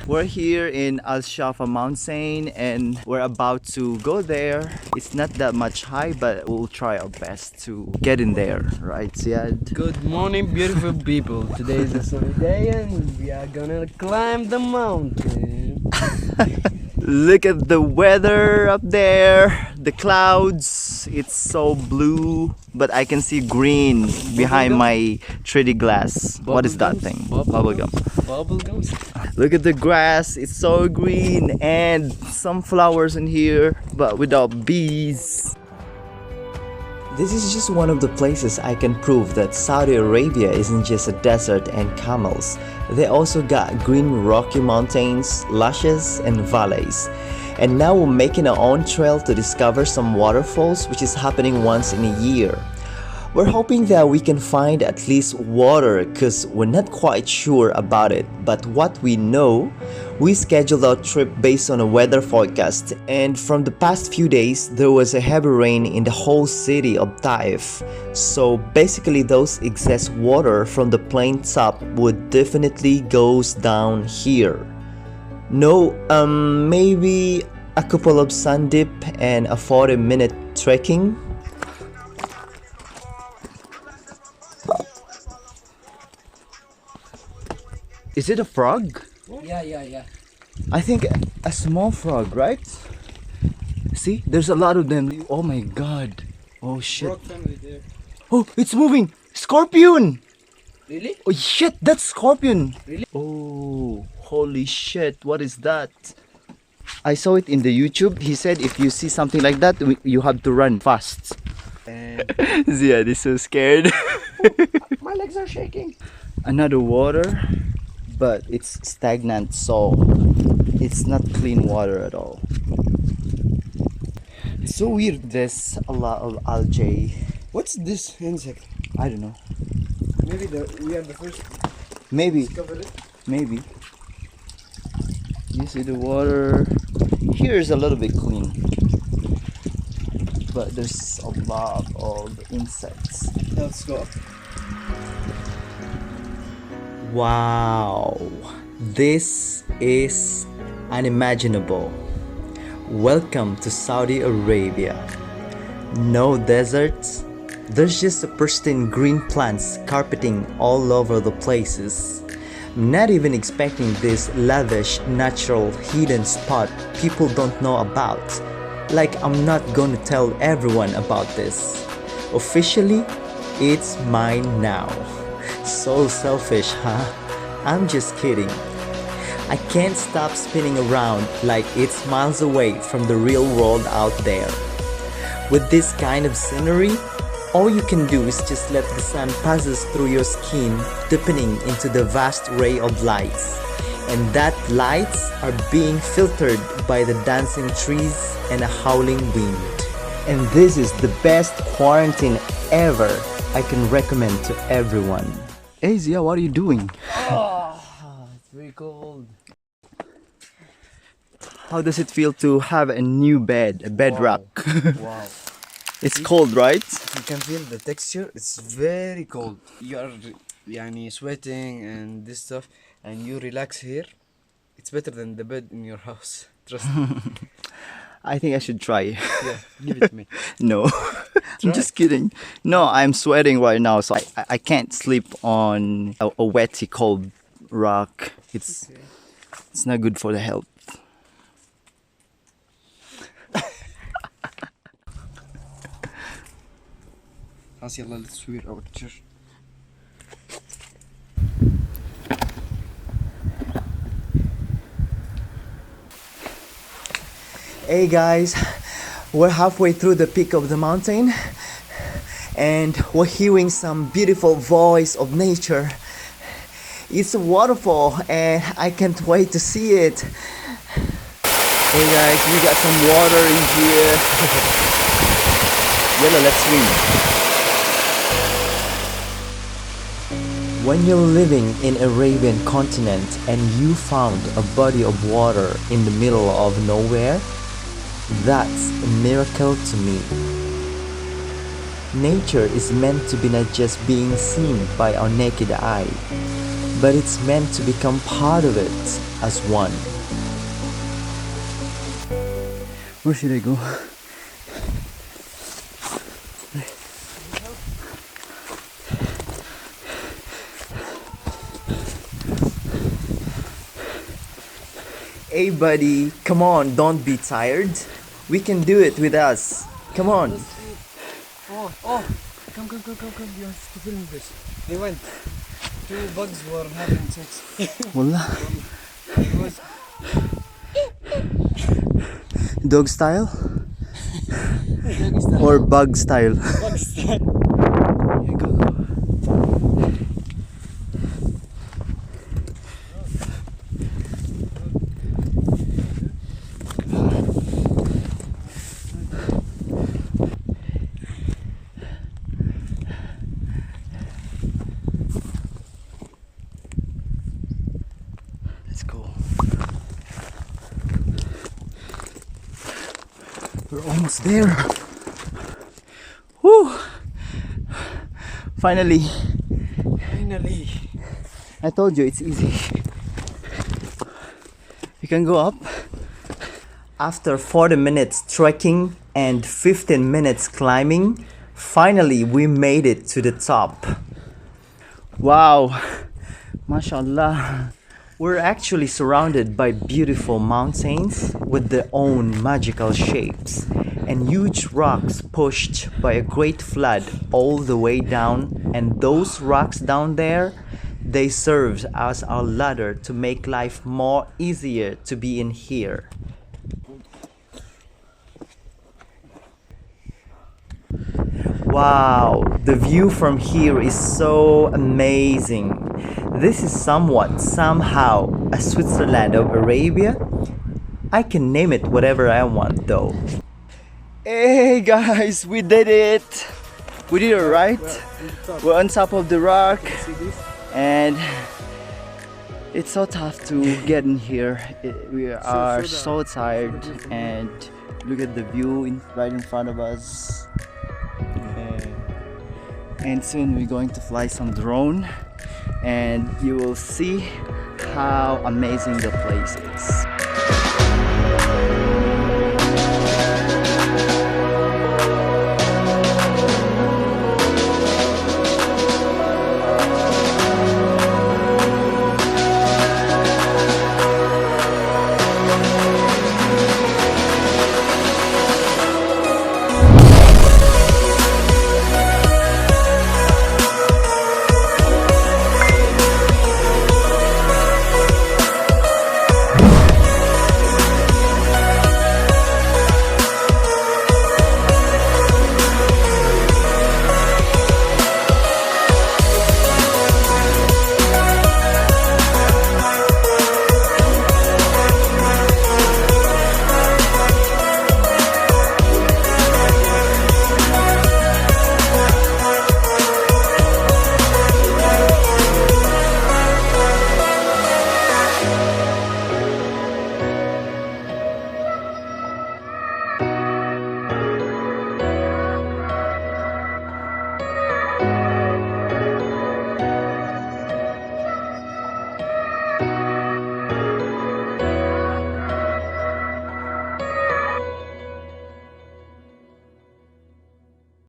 We're here in Al Shafa mountain and we're about to go there. It's not that much high, but we'll try our best to get in there, right, Ziad? Good morning, beautiful people. Today is a sunny day and we are gonna climb the mountain. Look at the weather up there, the clouds. It's so blue, but I can see green behind my 3D glass. What is that thing? Bubblegum. Bubblegums. Look at the grass, it's so green, and some flowers in here, but without bees. This is just one of the places I can prove that Saudi Arabia isn't just a desert and camels. They also got green rocky mountains, lushes and valleys. And now we're making our own trail to discover some waterfalls, which is happening once in a year. We're hoping that we can find at least water because we're not quite sure about it. But what we know, we scheduled our trip based on a weather forecast, and from the past few days there was a heavy rain in the whole city of Taif. So basically those excess water from the plain top would definitely goes down here. No, maybe a couple of sun dip and a 40-minute trekking. Is it a frog? Yeah. I think a small frog, right? See, there's a lot of them. Oh my god. Oh shit. Frog family there. Oh, it's moving. Scorpion. Really? Oh shit, that's scorpion. Really? Oh, holy shit. What is that? I saw it in the YouTube. He said if you see something like that, you have to run fast. Ziad is so scared. My legs are shaking. Another water, but it's stagnant, so it's not clean water at all. It's so weird. There's a lot of algae. What's this insect? I don't know. Maybe we are the first Maybe. to discover it. Maybe. You see the water here is a little bit clean, but there's a lot of insects. Let's go. Wow, this is unimaginable. Welcome to Saudi Arabia. No deserts, there's just a pristine green plants carpeting all over the places. I'm not even expecting this lavish, natural, hidden spot people don't know about. Like I'm not gonna tell everyone about this. Officially, it's mine now. So selfish, huh? I'm just kidding. I can't stop spinning around like it's miles away from the real world out there. With this kind of scenery, all you can do is just let the sun passes through your skin, deepening into the vast array of lights. And that lights are being filtered by the dancing trees and a howling wind. And this is the best quarantine ever I can recommend to everyone. Hey Zia, what are you doing? Oh, it's very cold. How does it feel to have a new bed, a bedrock? Wow. It's cold, right? You can feel the texture. It's very cold. You are sweating and this stuff, and you relax here. It's better than the bed in your house. Trust me. I think I should try. Yeah, give it to me. No, I'm just kidding. No, I'm sweating right now, so I can't sleep on a wetty cold rock. It's not good for the health. Let's wear our shirt. Hey guys, we're halfway through the peak of the mountain and we're hearing some beautiful voice of nature. It's a waterfall and I can't wait to see it. Hey guys, we got some water in here. Yellow, let's swim. When you're living in Arabian continent and you found a body of water in the middle of nowhere, that's a miracle to me. Nature is meant to be not just being seen by our naked eye, but it's meant to become part of it as one. Where should I go? Hey buddy, come on, don't be tired. We can do it with us. Come on. Oh, come. You have to film this. They went. 2 bugs were having sex. Wallah. It was Dog style doggy style. or bug style? Bug style. Yeah, go. Let's go. We're almost there. Woo! Finally. I told you it's easy. You can go up. After 40 minutes trekking and 15 minutes climbing, finally we made it to the top. Wow, mashallah. We're actually surrounded by beautiful mountains with their own magical shapes and huge rocks pushed by a great flood all the way down, and those rocks down there, they serve as our ladder to make life more easier to be in here. Wow, the view from here is so amazing. This is somehow a Switzerland of Arabia. I can name it whatever I want though. Hey guys, we did it! We did it right. We're on top of the rock and it's so tough to get in here. We are so tired and look at the view right in front of us. And soon we're going to fly some drone and you will see how amazing the place is.